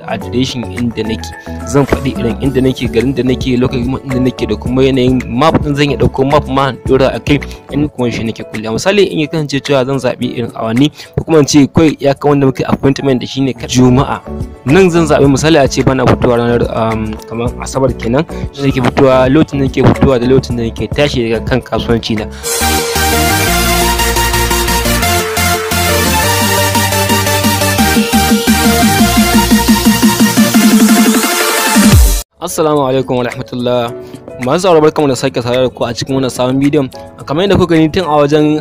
adireshin inda nake, zan faɗi irin inda nake, garin da nake, lokacin inda nake da kuma yanayin map din. Zan iya ɗauko map ma dora akai in kuma shi nake kulle. Misali in ya kasance cewa zan zaɓi irin awanni ko kuma in ce kai ya kan wanda muke appointment da shi ne Juma'a, nan zan zaɓi misali a ce bana fitowa ranar kamar Asabar kenan, shi nake fitowa lokacin da nake fitowa da lokacin da nake tashi daga kan kasuwanci na. Assalamu alaikum wa rahmatullah. Masu sauraro barkamu da sake saurare da ku a cikin wannan sabon bidiyon. Kamar yadda kuka gani tun a wajen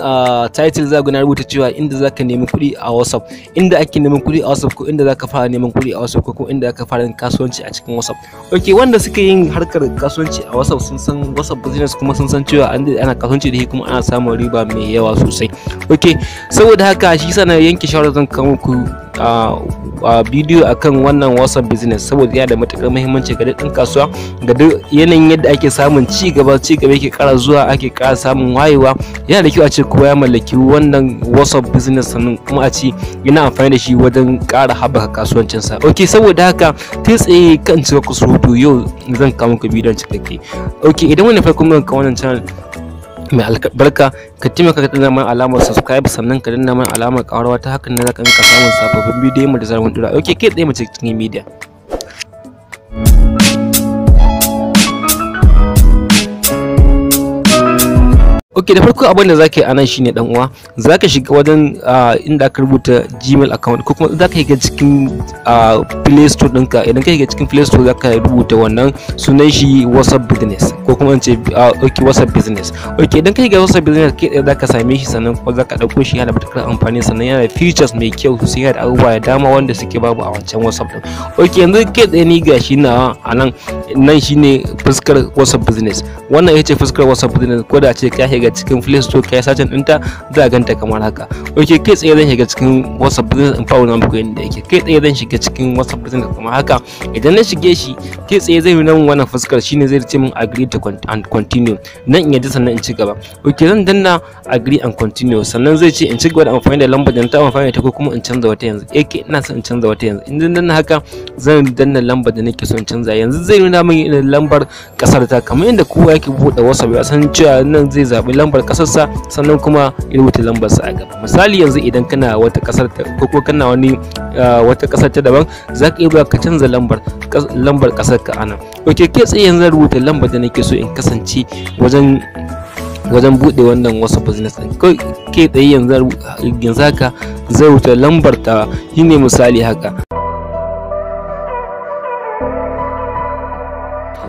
title za ku na rubuta cewa inda zaka nemi kuɗi a WhatsApp, inda ake neman kuɗi a WhatsApp, ko inda zaka fara neman kuɗi a WhatsApp, ko kuma inda zaka fara yin kasuwanci a cikin WhatsApp. Okay, wanda suke yin harkar kasuwanci a WhatsApp sun san WhatsApp business, kuma sun san cewa ana kasuwanci da shi kuma ana samun riba mai yawa sosai. Okay, saboda haka shi yasa na yanke shawarar zan kawo muku bidiyo akan wannan WhatsApp business, saboda yana da matukar muhimmanci ga dukkan kasuwa, ga duk yanayin yadda ake samun ci gaba yake ƙara zuwa, ake ƙara samun wayewa. Yana da kyau a ce kowa ya mallaki wannan WhatsApp business, sannan kuma a ce yana amfani da shi wajen ƙara haɓaka kasuwancinsa. Okay, saboda haka kai tsaye kan cika kusurutu yau zan kawo muku bidiyon cikakke. Okay, idan wani farko mun kawo wannan channel mai albarka, ka taimaka ka danna mana alamar subscribe, sannan ka danna mana alamar ƙararrawa, ta hakan ne za ka rinka samun sababbin bidiyon mu da zarar mun dora. Okay, kai tsaye mu cikin media. Okay, da farko abin da zaka yi anan shine dan uwa, zaka shiga wajen inda aka rubuta Gmail account, ko kuma zaka shiga cikin Play Store ɗinka. Idan ka shiga cikin Play Store zaka rubuta wannan sunan shi WhatsApp business, ko kuma in ce okay WhatsApp business. Okay, idan ka shiga WhatsApp business kai tsaye zaka same shi, sannan kuma zaka dauko shi, yana da matukar amfani, sannan yana da features mai kyau sosai, yana da abubuwa da dama wanda suke babu a wancan WhatsApp din. Okay, yanzu kai tsaye ni gashi na anan, nan shine fuskar WhatsApp business. Wannan ita ce fuskar WhatsApp business, ko da ce ka shiga cikin Play Store kai sacin ɗinta za a ganta kamar haka. Okay, kai tsaye zan shiga cikin WhatsApp business in fara nuna muku yadda yake. Kai tsaye zan shiga cikin WhatsApp business kamar haka. Idan na shige shi kai tsaye zai nuna min wannan fuskar, shine zai ce min agree to and continue, nan in yadda sannan in ci gaba. Okay, zan danna agree and continue, sannan zai ce in ci gaba da amfani da lambar da ta amfani da ta, ko kuma in canza wata yanzu. Ina son in canza wata yanzu. In danna haka zan danna lambar da nake so in canza. Yanzu zai nuna min lambar kasar ta, kamar yadda kowa yake buɗe WhatsApp ya san cewa nan zai zaɓi lambar kasarsa, sannan kuma ya rubuta lambar sa a gaba. Misali yanzu idan kana wata kasar ko kuma kana wani wata kasar ta daban, zaka iya ka canza lambar kasar ka anan. Okay, kai tsaye yanzu rubuta lambar da nake so in kasance wajen buɗe wannan WhatsApp business din. Kai tsaye yanzu haka zai rubuta lambar ta, shine misali haka.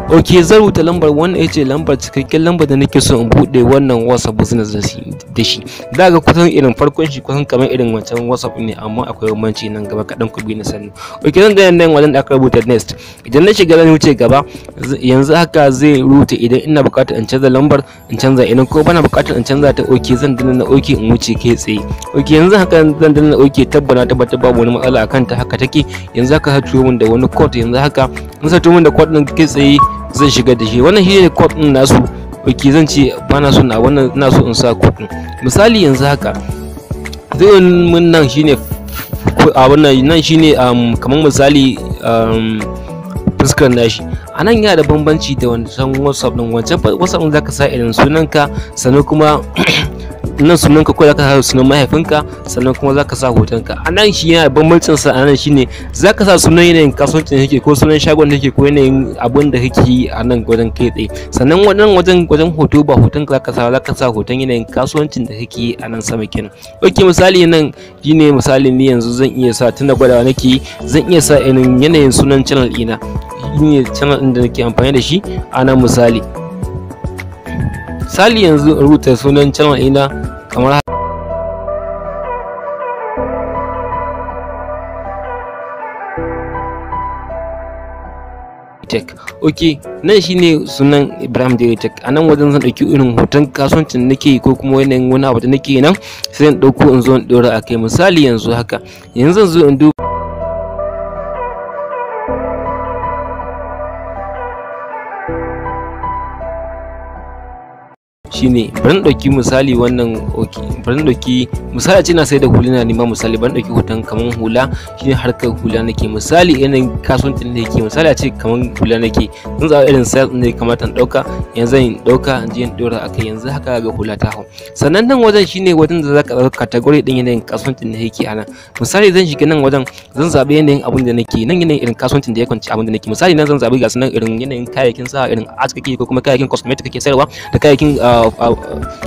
Okay, zan rubuta lambar, wannan yace lambar cikakken lambar da nake so in bude wannan WhatsApp business da shi. Za ga kusan irin farkon shi kusan kamar irin wancan WhatsApp ne, amma akwai bambanci nan gaba kaɗan, ku bi na sani. Okay, zan ga nan wajen da aka rubuta next. Idan na shiga zan wuce gaba, yanzu haka zai rubuta idan ina buƙatar in canza lambar in canza, idan ko bana buƙatar in canza ta okay zan danna okay in wuce kai tsaye. Okay, yanzu haka zan danna okay, tabbatar babu wani matsala akan ta, haka take. Yanzu haka ha turo min da wani code, yanzu haka in sa turo min da code din kai tsaye zan shiga da shi. Wannan shine code din nasu. Okay, zan ce bana so na wannan, ina so in sa code din. Misali yanzu haka zai mun nan shine wannan, nan shine kamar misali fuskar nashi. Anan yana da bambanci da wancan WhatsApp din. Wancan WhatsApp din zaka sa irin sunanka, sannan kuma nan sunanka ko zaka sa sunan mahaifinka, sannan kuma zaka sa hotonka. Anan shi yana bambancin sa, anan shine zaka sa sunan yanayin kasuwancin da kake, ko sunan shagon da kake, ko yanayin abin da kake yi a nan wajen kai tsaye. Sannan wannan wajen hoto ba hotonka zaka sa hoton yanayin kasuwancin da kake yi a nan sama kenan. Okay, misali nan shine misali ni yanzu zan iya sa, tunda gwadawa nake yi, zan iya sa yanayin sunan channel ina, shine channel din da nake amfani da shi a nan. Misali yanzu rubuta sunan channel ina kamar haka. Okay, nan shine sunan Ibrahim Tech. A nan wajen zan dauki irin hoton kasuwancin nake yi, ko kuma yanayin wani abu da nake yi nan, sai in dauko in zo in dora akai. Misali yanzu haka, yanzu zan zo in duba shine bari na dauki misali wannan bari na dauki misali a ce na sai da huluna ne ma misali bari na dauki hoton kaman hula shine harkar hula nake misali yanayin kasuwancin da yake misali a ce kaman hula nake zan zaɓa irin size ɗin da ya kamata in dauka yanzu in dauka in je in dora akai yanzu haka ga hula ta hau. Sannan nan wajen shine wajen da zaka dauka category din yanayin kasuwancin da yake a nan misali zan shiga nan wajen zan zaɓi yanayin abin da nake nan yanayin irin kasuwancin da ya kwanci abin da nake misali nan zan zaɓi ga sunan irin yanayin kayayyakin sa irin art kake ko kuma kayayyakin cosmetic kake sayarwa da kayayyakin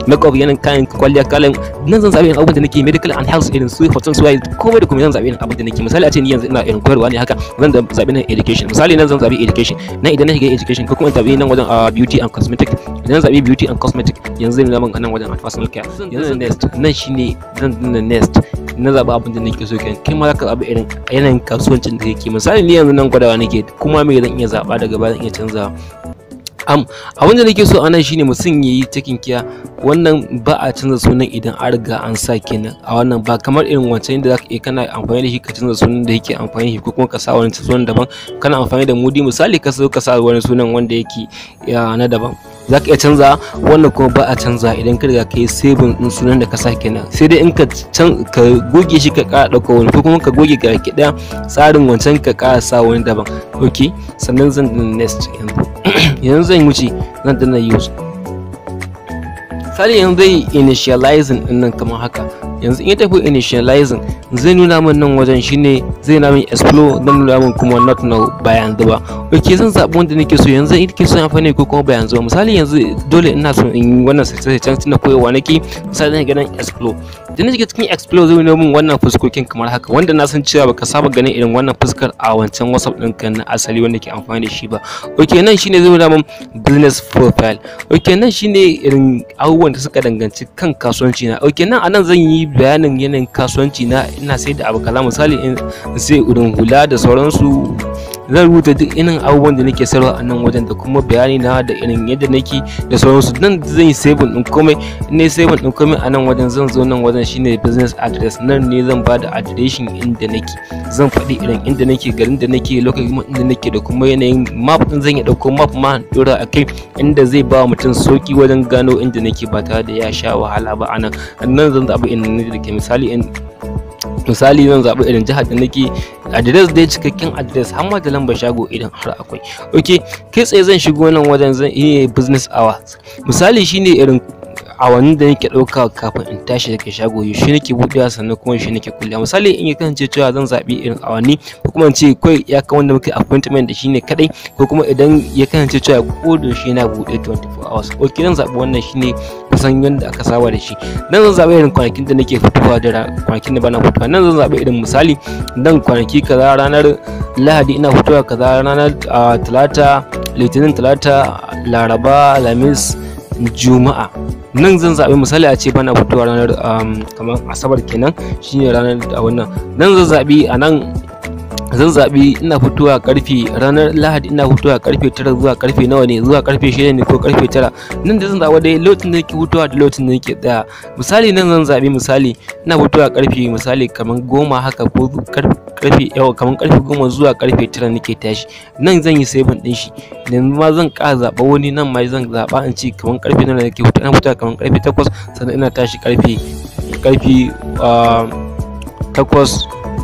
makeup yanayin kayan kwalliya kalan nan zan zaɓi irin abin da nake medical and health irin su hoton su komai da komai zan zaɓi irin abin da nake misali a ce ni yanzu ina irin koyarwa ne haka zan zaɓi nan education misali nan zan zaɓi education nan idan na shiga education ko kuma in zaɓi nan wajen beauty and cosmetic idan zan zaɓi beauty and cosmetic yanzu zan zama nan wajen personal care yanzu next nan shine zan dinga next na zaɓa abin da nake so kai ma zaka zaɓi irin yanayin kasuwancin da kake misali ni yanzu nan gwadawa nake kuma me zan iya zaɓa daga baya zan iya canzawa. Abin da nake so anan shine mutum yayi taking care wannan ba a canza sunan idan an riga an sa kenan a wannan ba kamar irin wancan da zaka iya kana amfani da shi ka canza sunan da yake amfani da shi ko kuma ka sa wani sunan daban kana amfani da mudi misali ka sa wani sunan wanda yake na daban zaka iya canza wannan kuma ba a canza idan ka riga kai saving din sunan da ka sa kenan sai dai in ka goge shi ka ƙara ɗauka wani ko kuma ka goge ga ɗaya tsarin wancan ka ƙara sa wani daban okay sannan zan next yanzu zan wuce zan danna use misali yanzu zai initializing din nan kamar haka yanzu in ya tafi initializing zai nuna min nan wajen shine zai nuna min explore dan nuna min kuma not now ba yanzu ba okay zan zaɓi wanda nake so yanzu in nake so amfani ko kuma ba yanzu ba misali yanzu dole ina so in yi wannan sai can tunda koyewa nake misali zan ga nan explore idan na shiga cikin explore zai nuna min wannan fuskokin kamar haka wanda na san cewa baka saba ganin irin wannan fuskar a wancan WhatsApp ɗinka na asali wanda ke amfani da shi ba okay nan shine zai nuna min business profile okay nan shine irin abubuwan da suka danganci kan kasuwanci na okay nan anan zan yi bayanin yanayin kasuwanci na ina sai da abu kaza misali in sai irin hula da sauransu zan rubuta duk irin abubuwan da nake sayarwa a nan wajen da kuma bayani na da irin yadda nake da sauransu nan zan yi saving din komai ne saving din komai a nan wajen zan zo nan wajen shine business address nan ne zan ba da adireshin inda nake zan faɗi irin inda nake garin da nake lokacin inda nake da kuma yanayin map din zan yi dauko map ma dora akai inda zai ba mutum sauki wajen gano inda nake ba tare da ya sha wahala ba anan zan zaɓi inda nake misali zan zaɓi irin jihar da nake address dai cikakken address har ma da lambar shago idan har akwai okay kai tsaye zan shigo nan wajen zan iya business hours misali shine irin awannin da nake ɗauka kafin in tashi daga shago yaushe nake buɗewa sannan kuma yaushe nake kullewa misali in ya kasance cewa zan zaɓi irin awanni ko kuma in ce kai ya kan wanda muke appointment da shine kadai ko kuma idan ya kasance cewa ko da yaushe yana buɗe 24 hours okay zan zaɓi wannan shine kusan yanda aka saba da shi nan zan zaɓi irin kwanakin da nake fitowa da kwanakin da bana fitowa nan zan zaɓi irin misali dan kwanaki kaza ranar Lahadi ina fitowa kaza ranar Talata Litinin Talata Laraba Alhamis Juma'a nan zan zaɓi misali a ce bana fitowa ranar kamar Asabar kenan shine ranar wannan nan zan zaɓi a nan zan zaɓi ina fitowa karfe ranar Lahadi ina fitowa karfe 9 zuwa karfe nawa ne zuwa karfe 6 ne ko karfe 9 nan da zan zaɓa dai lokacin da nake fitowa da lokacin da nake tsaya misali nan zan zaɓi misali ina fitowa karfe misali kamar 10 haka ko karfe kamar karfe 10 zuwa karfe 9 nake tashi nan zan yi saving din shi yanzu ma zan ƙara zaɓa wani nan ma zan zaɓa in ce kamar karfe 9 nake fitowa ina fitowa kamar karfe 8 sannan ina tashi karfe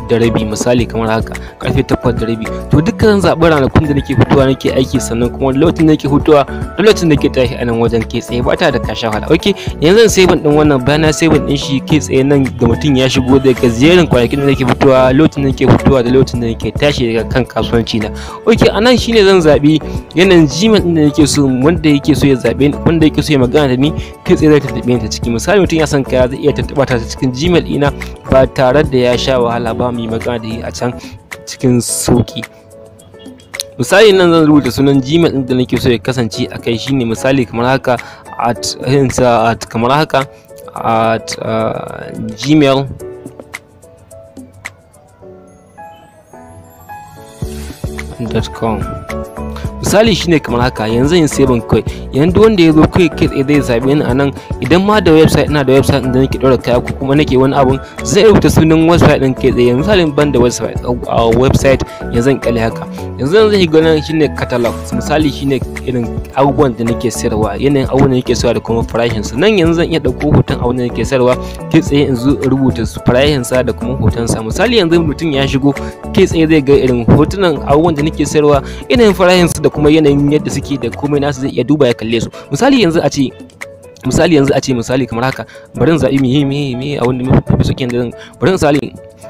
8:30 misali kamar haka karfe 8:30 to dukkan zaɓi ranakun da nake fitowa nake aiki sannan kuma lokacin da nake fitowa da lokacin da nake tashi a nan wajen kai tsaye ba tare da ka sha wahala okay yanzu zan saving din wannan bayan na saving din shi kai tsaye nan da mutum ya shigo daga jerin kwanakin da nake fitowa lokacin da nake fitowa da lokacin da nake tashi daga kan kasuwanci na okay anan shine zan zaɓi yanayin Gmail din da nake so wanda yake so ya zaɓe wanda yake so ya magana da ni kai tsaye zai tattaɓe ni ta ciki misali mutum ya san kaya zai iya tattaɓa ta cikin Gmail ɗina ba tare da ya sha wahala ba mu yi magana da yi a can cikin sauki misali nan zan rubuta sunan Gmail din da nake so ya kasance a kai shine misali kamar haka at gmail.com misali shine kamar haka. Yanzu in saving kai, yanzu wanda ya zo kai tsaye zai zabe ni anan. Idan ma da website, ina da website da nake ɗora kaya ko kuma nake wani abun, zai rubuta sunan website din kai tsaye. Misali ban da website yanzu in kalle haka. Yanzu zai ga nan shine catalog, misali shine irin abubuwan da nake sayarwa, yanayin abubuwan da nake sayarwa da kuma farashin su. Nan yanzu zan iya dauko hoton abun da nake sayarwa kai tsaye in zo rubuta farashin sa da kuma hoton sa. Misali yanzu mutum ya shigo kai tsaye zai ga irin hotunan abubuwan da nake sayarwa, yanayin farashin su da kuma yanayin yadda suke da komai nasu, zai iya duba ya kalle su. Misali yanzu a ce misali kamar haka, bari in zabi me a wanda mafi suke da bari misali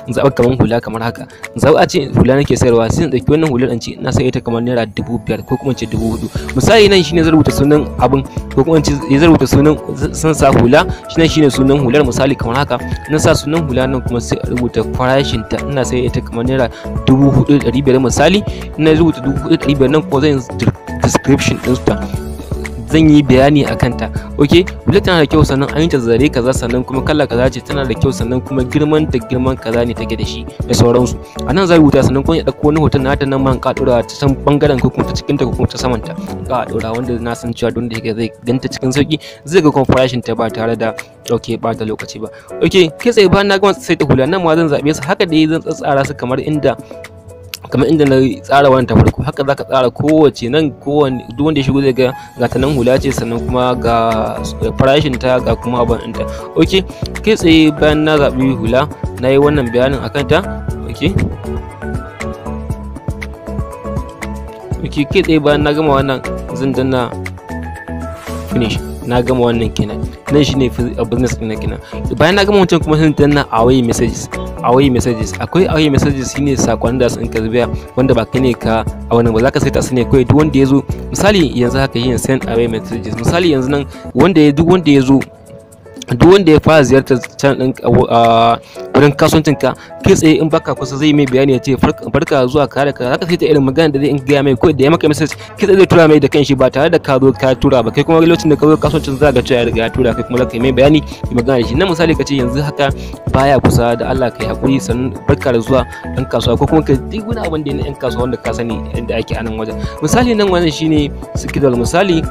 in zaɓa kamar hula kamar haka. In zaɓa a ce hula nake sayarwa, sai in ɗauki wannan hular in ce ina sayar ita kamar naira 5,000 ko kuma in ce 4,000. Misali nan shine zan rubuta sunan abin ko kuma in ce zan rubuta sunan, san sa hula shine sunan hular. Misali kamar haka, na sa sunan hula nan kuma sai rubuta farashin ta, ina sayar ita kamar naira 4,500 misali. Ina rubuta 4,500 nan ko zan description din ta, zan yi bayani a kanta. Ok, hular tana da kyau, sannan an yi ta zare kaza, sannan kuma kala kaza ce, tana da kyau, sannan kuma girman kaza ne take da shi da sauransu. A nan za rubuta, sannan kuma ya ɗauko wani hoton nata nan man ka ɗora ta can bangaren ko kuma ta cikin ta ko kuma ta saman ta ka ɗora, wanda na san cewa don da yake zai ganta cikin sauki, zai ga kuma farashin ta ba tare da ba ta lokaci ba. Ok, kai tsaye bayan na gama sai ta hula nan ma zan zaɓe su haka dai, zan tsara su kamar inda na tsara wannan ta farko. Haka zaka tsara kowace nan, kowanne duk wanda ya shigo zai ga ta nan hula ce, sannan kuma ga farashin ta ga kuma abin ɗinta. Ok, kai tsaye bayan na zaɓi hula na yi wannan bayanin akan ta. Ok, kai tsaye bayan na gama wannan zan danna finish. Na gama wannan kenan, nan shine business ɗin kenan. Bayan na gama wancan kuma sai danna away messages. Akwai away messages shine sakon da sun ka zubiya wanda ba kai ne ka a wannan ba, zaka saita su ne kai duk wanda ya zo. Misali yanzu haka yin send away messages. Misali yanzu nan duk wanda ya fara ziyartar channel din wurin kasuwancin ka, kai tsaye in baka kusa zai mai bayani ya ce barka zuwa kare ka. Zaka saita irin magana da zai gaya mai, ko da ya maka message kai tsaye zai tura mai da kanshi ba tare da ka zo ka tura ba. Kai kuma lokacin da ka zo kasuwancin za ka cewa ya riga ya tura, kai kuma zaka yi mai bayani ya magana da shi. Nan misali ka ce yanzu haka baya kusa, da Allah kai hakuri, sannan barka da zuwa dan kasuwa, ko kuma ka duk wani abin da na yan kasuwa wanda ka sani inda ake a nan wajen. Misali nan wannan shine schedule. Misali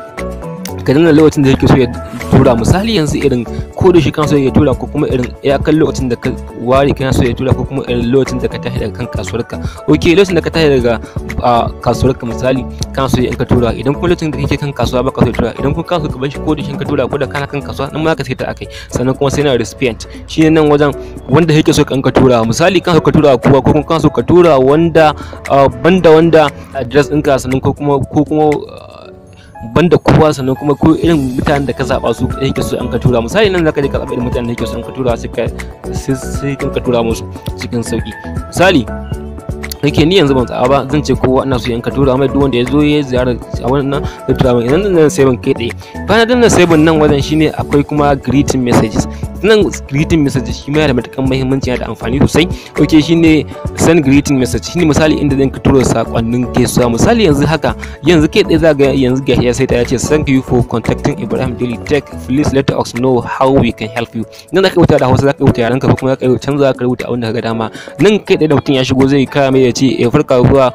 ka danna lokacin da yake so ya tura. Misali yanzu irin ko da shi kan so ya tura, ko kuma irin ya kan lokacin da ka ware kana so ya tura, ko kuma irin lokacin da ka tashi daga kan kasuwarka. Ok, lokacin da ka tashi daga kasuwarka misali kana so ya ka tura. Idan kuma lokacin da kake kan kasuwa baka so ya tura, idan kuma ka so ka bar shi ko da shi ka tura, ko da kana kan kasuwa nan ma ka sai ta akai. Sannan kuma sai na recipient, shine nan wajen wanda yake so ka tura. Misali kan so ka tura kowa, ko kuma kan so ka tura wanda banda wanda address ɗinka, sannan ko kuma banda kowa, sannan kuma ko irin mutanen da ka zaba su yake so an ka tura. Misali nan zaka je ka zaba irin mutanen da yake so an ka tura, sai ka tura musu cikin sauki. Misali yake ni yanzu ban tsaba ba, zan ce kowa ina so in ka tura mai, duk wanda ya zo ya ziyara a wannan da tura mai. Idan nan sai ban kai tsaye bayan dan sai ban nan wajen shine akwai kuma greeting messages. Nan greeting messages shi ma yana da matakan muhimmanci, yana da amfani sosai. Ok, shine send greeting message, shine misali inda zan ka tura sakonnin gaisuwa. Misali yanzu haka, yanzu kai tsaye za ga yanzu ga ya sai ta yace thank you for contacting Ibrahim Daily Tech, please let us know how we can help you. Nan zaka rubuta da Hausa, zaka rubuta yaranka, ko kuma zaka canza ka rubuta abin da ka ga dama. Nan kai tsaye da mutum ya shigo zai kaya mai ya ce farka zuwa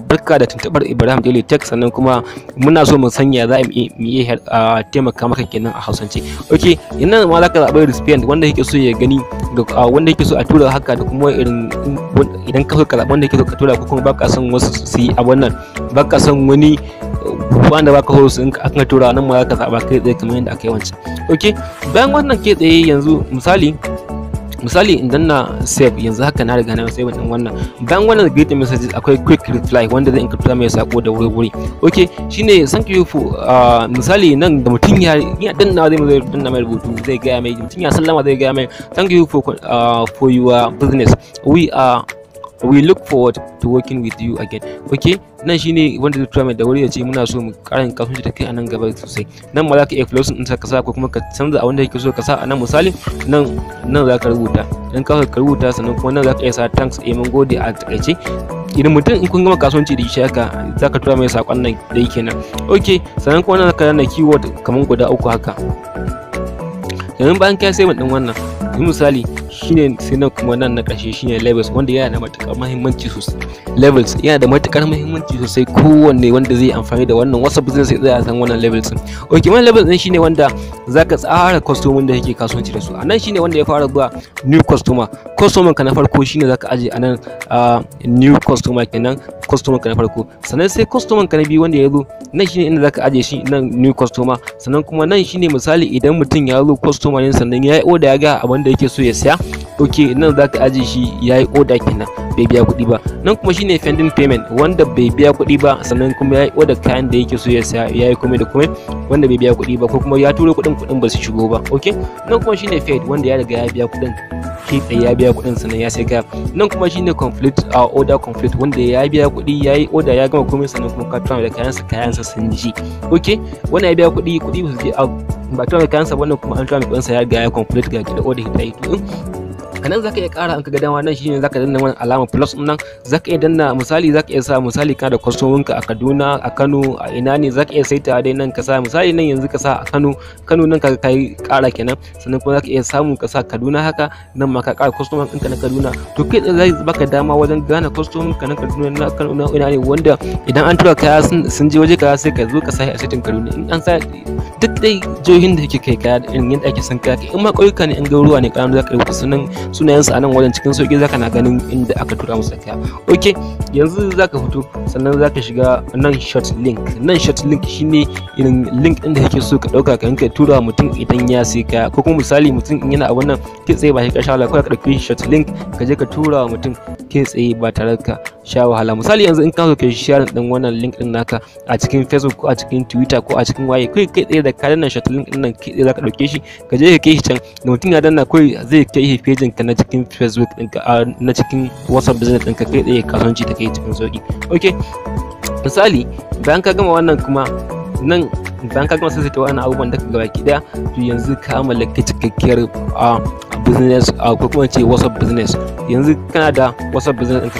barka da tuntubar Ibrahim Daily Tech, sannan kuma muna so mu sanya za mu iya taimaka maka kenan a Hausance. Ok, yanzu ma zaka zaɓi recipient wanda yake so ya gani, wanda yake so a tura haka, da kuma idan ka so ka zaɓi wanda yake so ka tura, ko kuma baka son wasu su yi a wannan, baka son wani wanda baka so su in aka tura, nan ma zaka zaɓa kai tsaye kamar yadda aka yi wancan. Ok, bayan wannan kai tsaye yanzu misali idan na save, yanzu haka na riga na save din wannan. Bayan wannan greeting messages akwai quick reply wanda zai inka tura mai sako da wuri. Ok, shine thank you for misali nan da mutum ya danna zai danna mai rubutu, zai gaya mai, mutum ya sallama zai gaya mai thank you for your business, we look forward to working with you again. Ok, nan shine wanda zai tura mai da wuri ya ce muna so mu ƙara kasuwanci da kai a nan gaba sosai. Nan ma za ka iya closing ɗinsa ka sa, ko kuma ka canza a wanda yake so ka sa a nan. Misali nan za ka rubuta, idan ka rubuta, sannan kuma nan za ka iya sa thanks, mun gode a takaice. Idan mutum in kun gama kasuwanci da shi haka, za ka tura mai saƙon nan da yake nan. Ok, sannan kuma nan za ka danna keyword kamar guda 3 haka. Yanzu bayan ka sai ɗin wannan, misali shine sai nan kuma nan na ƙarshe shine levels, wanda yana da matuƙar muhimmanci sosai. Levels yana da matuƙar muhimmanci sosai, kowanne wanda zai amfani da wannan WhatsApp business sai zai san wannan levels din. Okay, wannan levels din shine wanda zaka tsara customer da yake kasuwanci da su. Anan shine wanda ya fara zuwa new customer ka na farko shine zaka aje anan new customer kenan, customer ka na farko. Sannan sai customer ka na biyu wanda ya zo nan shine inda zaka aje shi nan new customer. Sannan kuma nan shine misali idan mutum ya zo customer ne sannan ya yi order ya ga abin da yake so ya siya, okay, nan zaka aje shi ya yi order kenan bai biya kuɗi ba. Nan kuma shine pending payment, wanda bai biya kuɗi ba sannan kuma ya yi order kayan da yake so ya siya, ya yi komai da komai, wanda bai biya kuɗi ba ko kuma ya turo kuɗin ba su shigo ba. Okay, nan kuma shine paid, wanda ya riga ya biya kuɗin kai tsaye, ya biya kuɗin sannan ya sai kaya. Nan kuma shine complete order complete, wanda ya biya kuɗi, ya yi order ya gama komai sannan kuma ka tura da kayansa sun ji. Okay, wannan ya biya kuɗi ba su je ba tura da kayansa, wannan kuma an tura da kuɗinsa ya riga ya complete ga da order ta yi. Kanan zaka iya ƙara an ka ga dama, nan shine zaka danna wannan alama plus din nan, zaka iya danna misali, zaka iya sa misali kana da customer ka a Kaduna, a Kano, a ina ne zaka iya saita dai nan ka sa misali nan yanzu ka sa a Kano nan ka kai ƙara kenan. Sannan kuma zaka iya samu ka sa Kaduna haka, nan ma ka ƙara customer ɗinka na Kaduna. To kai zai baka dama wajen gane customer ka na Kaduna, na Kano, na ina ne, wanda idan an tura kaya sun je waje kaya sai ka zo ka sa a setin Kaduna. In an sa duk dai jihohin da kake kai kaya irin yadda ake san kaya, in ma ƙauyuka ne in garuruwa ne ƙananu zaka rubuta sunayensu a nan wajen cikin sauƙi, zaka na ganin inda aka tura musu kaya. Okay, yanzu zaka fito sannan zaka shiga nan short link. Nan short link shine irin link ɗin da kake so ka ɗauka ka tura mutum idan ya sai kaya, ko kuma misali mutum in yana a wannan kai tsaye ba shi ka sha wahala, kawai ka ɗauki short link ka je ka tura wa mutum kai tsaye ba tare ka sha wahala. Misali yanzu in ka so ka share ɗin wannan link ɗin naka a cikin Facebook ko a cikin Twitter ko a cikin waye, kai tsaye da ka danna short link ɗin nan kai tsaye zaka ɗauke shi ka je ka kai shi can, da mutum ya danna kawai zai kai shi pejin ka na cikin Facebook ɗinka, na cikin WhatsApp business ɗinka kai tsaye kasuwanci ta kai cikin sauƙi. Okay, misali bayan ka gama wannan kuma nan bayan ka gama sassaita wannan abubuwan da ka gaba ki daya, to yanzu ka mallaki cikakkiyar business ko kuma ce WhatsApp business. Yanzu kana da WhatsApp business ɗinka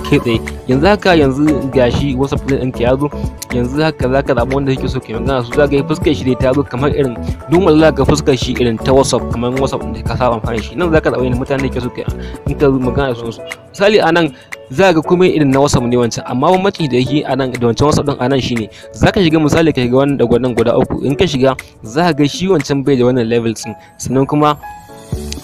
kai tsaye. Yanzu haka yanzu gashi WhatsApp business ɗinka ya zo, yanzu haka zaka zaɓi wanda kake so ka yi magana su, zaka yi fuskar shi dai ta zo kamar irin normal, zaka ga fuskar shi irin ta WhatsApp kamar WhatsApp da ka saba amfani shi. Nan zaka zaɓi mutanen da kake so ka in ka magana da su. Misali a nan za ga kuma irin na WhatsApp ne wancan, amma bambanci da yake a nan da wancan WhatsApp din a nan shine zaka shiga misali ka shiga wannan da wannan guda uku, in ka shiga za ka ga shi wancan bai da wannan levels din, sannan kuma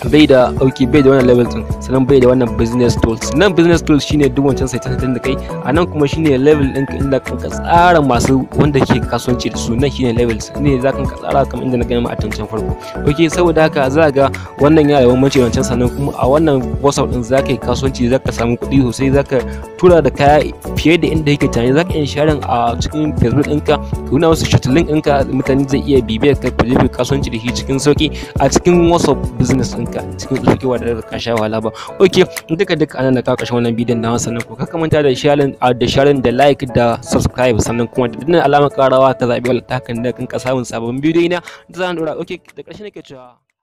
bai da wannan level din, sannan bai da wannan business tools. Nan business tools shine duk wancan saitin da kai, a nan kuma shine level ɗinka inda ka tsara masu wanda ke kasuwanci da su. Nan shine levels ne za ka tsara kamar inda na gani ma a tantan farko. Okay, saboda haka za ga wannan yana da bambanci wancan, sannan kuma a wannan WhatsApp din za ka yi kasuwanci, za ka samu kuɗi sosai, za ka tura da kaya fiye da inda yake tunani. Za ka iya sharing a cikin Facebook ɗinka, ka nuna wasu short link ɗinka, mutane zai iya bibiyar ka ku je kasuwanci da shi cikin sauki a cikin WhatsApp business ɗinka cikin sauƙi da ka sha wahala ba. Okay, duka anan da ka kashe wannan bidiyon nawa, sannan ko ka manta da sharing da like da subscribe, sannan kuma da danna alamar karawa ta zabi wala ta kan da kan samun sabon bidiyo na da zan dora. Okay, da ƙarshe nake cewa